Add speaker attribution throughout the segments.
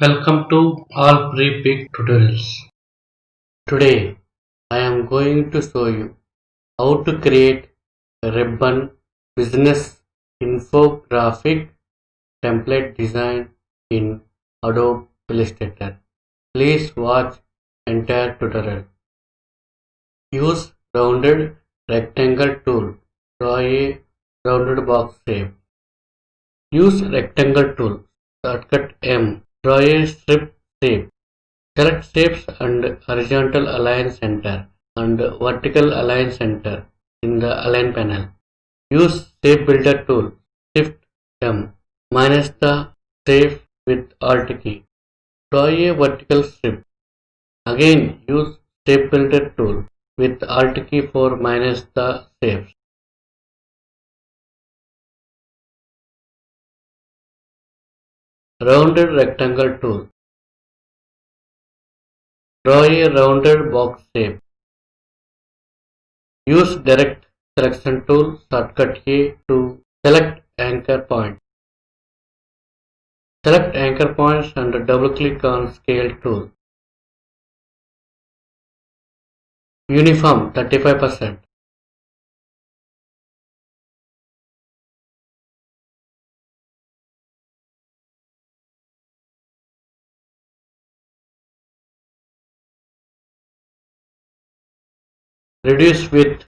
Speaker 1: Welcome to all pre-pick tutorials. Today I am going to show you how to create a ribbon business infographic template design in Adobe Illustrator. Please watch entire tutorial. Use rounded rectangle tool. Draw a rounded box shape. Use rectangle tool. Shortcut M. Draw a strip shape. Select shapes and horizontal align center and vertical align center in the align panel. Use shape builder tool. Shift M. Minus the shape with Alt key. Draw a vertical strip. Again use shape builder tool with Alt key for minus the shapes. Rounded rectangle tool. Draw a rounded box shape. Use direct selection tool shortcut A to select anchor point. Select anchor points and double-click on Scale tool. Uniform 35%. Reduce width.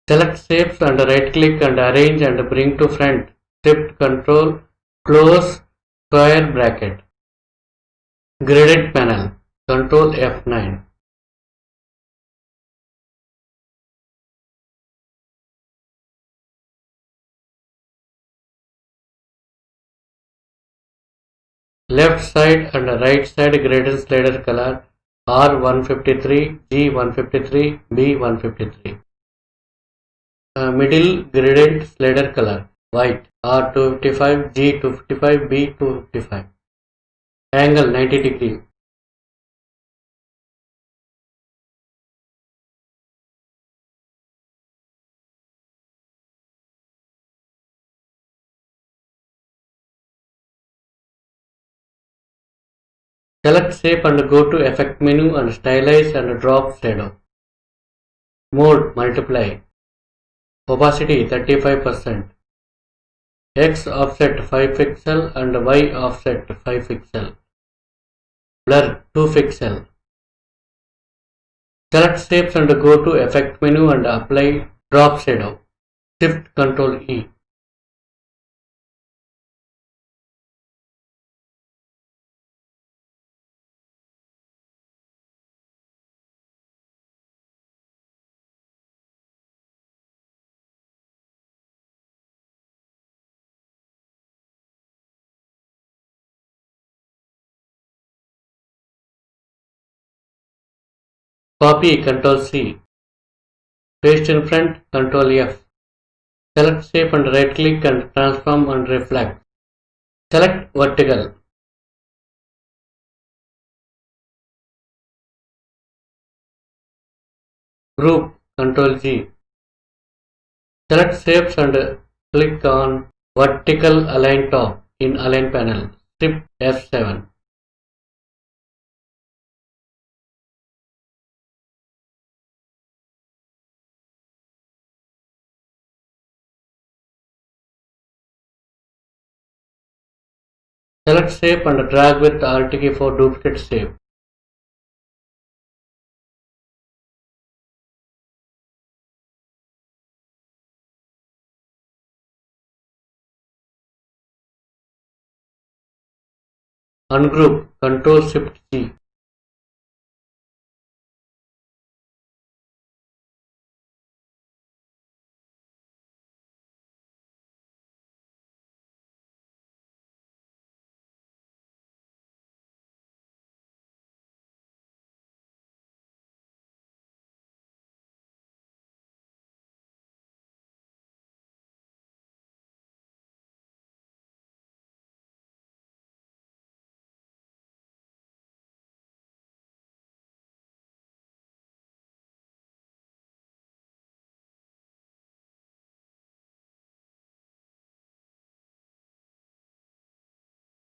Speaker 1: Select shapes and right-click and arrange and bring to front. Shift Control close square bracket. Graded panel. Control F9. Left side and right side graded slider color R153, G153, B153. Middle gradient slider color white R255, G255, B255. Angle 90 degree. Select shape and go to effect menu and stylize and drop shadow. Mode multiply. Opacity 35%. X offset 5 pixel and Y offset 5 pixel. Blur 2 pixel. Select shapes and go to effect menu and apply drop shadow. Shift Control E. Copy Control C. Paste in front Control F. Select shape and right click and transform and reflect. Select vertical. Group Control G. Select shapes and click on vertical align top in align panel. Shift F7. Select shape and drag with Alt key for duplicate shape. Ungroup Ctrl Shift G.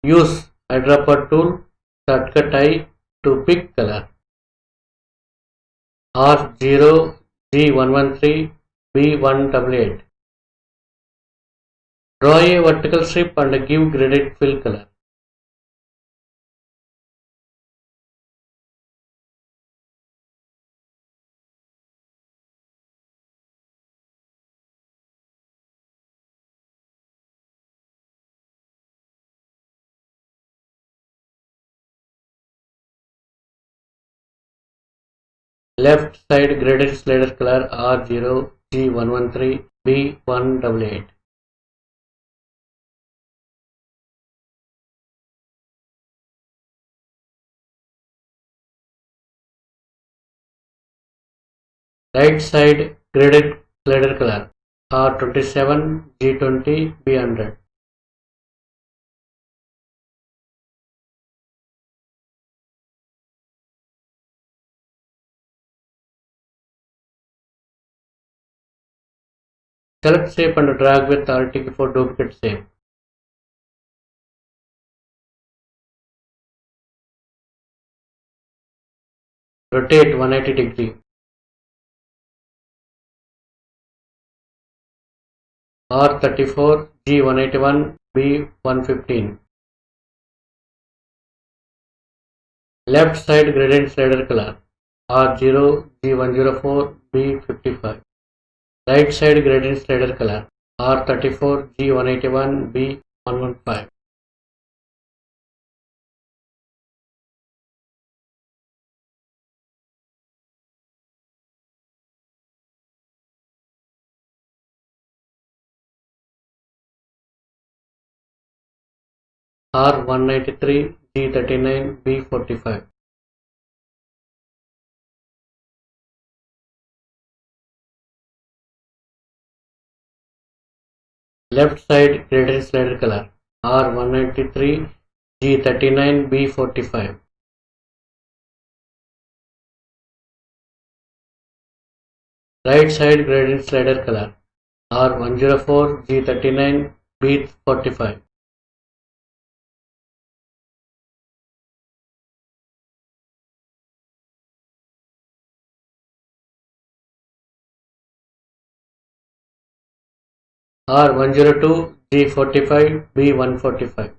Speaker 1: Use eyedropper tool, shortcut I to pick color. R0, G113, B188. Draw a vertical strip and give graded fill color. Left side graded slider color R0, G113, B188. Right side graded slider color R27, G20, B100. Select shape and drag with Alt key for duplicate shape. Rotate 180 degree. R34, G181, B115. Left side gradient slider color R0, G104, B55. Right side gradient slider color R34, G181, B115. R193, G39, B45. Left side gradient slider color R193, G39, B45. Right side gradient slider color R104, G39, B45. R102, G45, B145.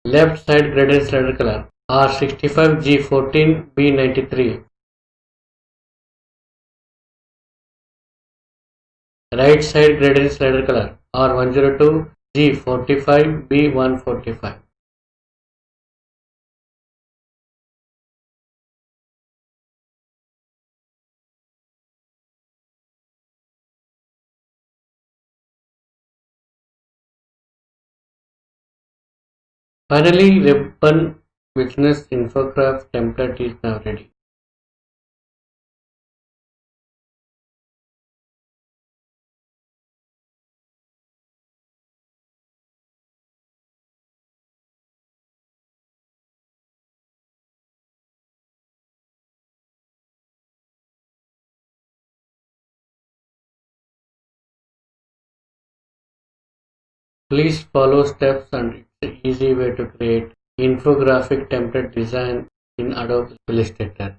Speaker 1: Left side gradient slider color R65, G14, B93. Right side gradient slider color R102, G45, B145. Finally, ribbon business infograph template is now ready. Please follow steps and it's an easy way to create infographic template design in Adobe Illustrator.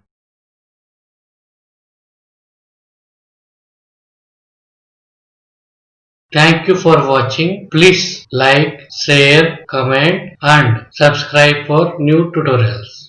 Speaker 1: Thank you for watching. Please like, share, comment and subscribe for new tutorials.